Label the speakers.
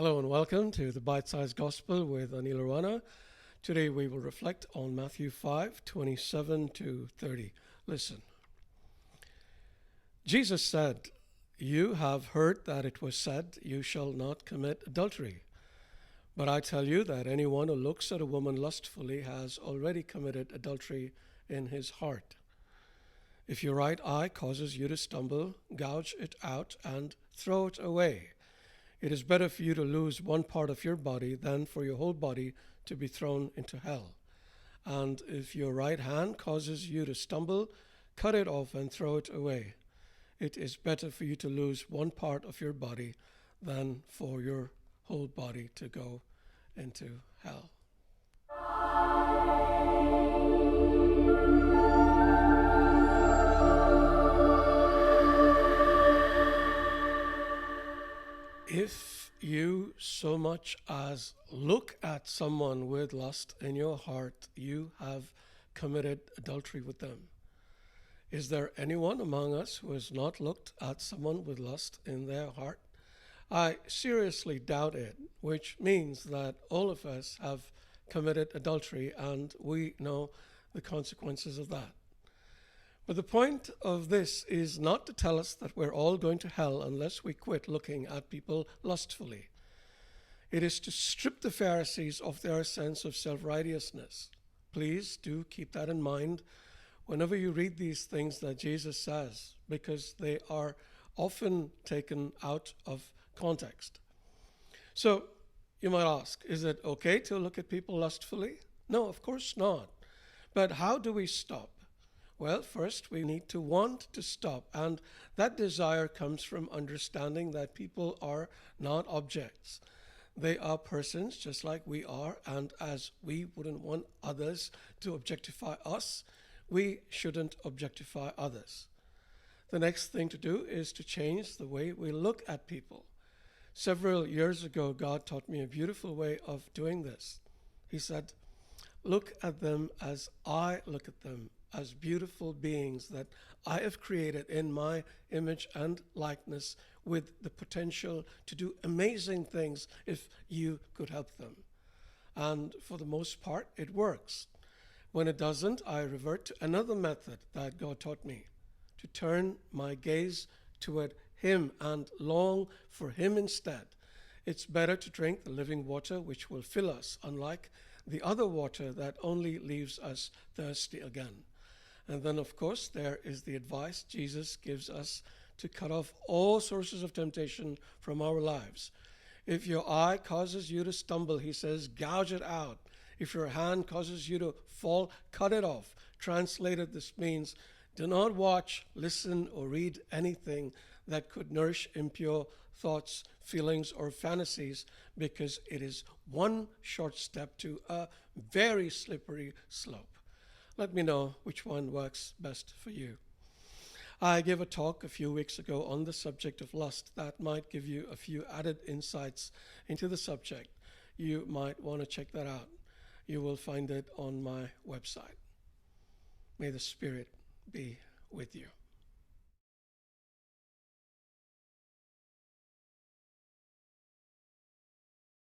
Speaker 1: Hello and welcome to the Bite-Sized Gospel with Aneel Aranha. Today we will reflect on Matthew 5:27 to 30. Listen. Jesus said, "You have heard that it was said, 'You shall not commit adultery.' But I tell you that anyone who looks at a woman lustfully has already committed adultery in his heart. If your right eye causes you to stumble, gouge it out and throw it away. It is better for you to lose one part of your body than for your whole body to be thrown into hell. And if your right hand causes you to stumble, cut it off and throw it away. It is better for you to lose one part of your body than for your whole body to go into hell." If you so much as look at someone with lust in your heart, you have committed adultery with them. Is there anyone among us who has not looked at someone with lust in their heart? I seriously doubt it, which means that all of us have committed adultery and we know the consequences of that. But the point of this is not to tell us that we're all going to hell unless we quit looking at people lustfully. It is to strip the Pharisees of their sense of self-righteousness. Please do keep that in mind whenever you read these things that Jesus says, because they are often taken out of context. So you might ask, is it okay to look at people lustfully? No, of course not. But how do we stop? Well, first we need to want to stop, and that desire comes from understanding that people are not objects. They are persons just like we are, and as we wouldn't want others to objectify us, we shouldn't objectify others. The next thing to do is to change the way we look at people. Several years ago, God taught me a beautiful way of doing this. He said, "Look at them as I look at them, as beautiful beings that I have created in my image and likeness with the potential to do amazing things if you could help them." And for the most part, it works. When it doesn't, I revert to another method that God taught me, to turn my gaze toward Him and long for Him instead. It's better to drink the living water which will fill us, unlike the other water that only leaves us thirsty again. And then, of course, there is the advice Jesus gives us to cut off all sources of temptation from our lives. If your eye causes you to stumble, he says, gouge it out. If your hand causes you to fall, cut it off. Translated, this means do not watch, listen, or read anything that could nourish impure thoughts, feelings, or fantasies, because it is one short step to a very slippery slope. Let me know which one works best for you. I gave a talk a few weeks ago on the subject of lust that might give you a few added insights into the subject. You might want to check that out. You will find it on my website. May the Spirit be with you.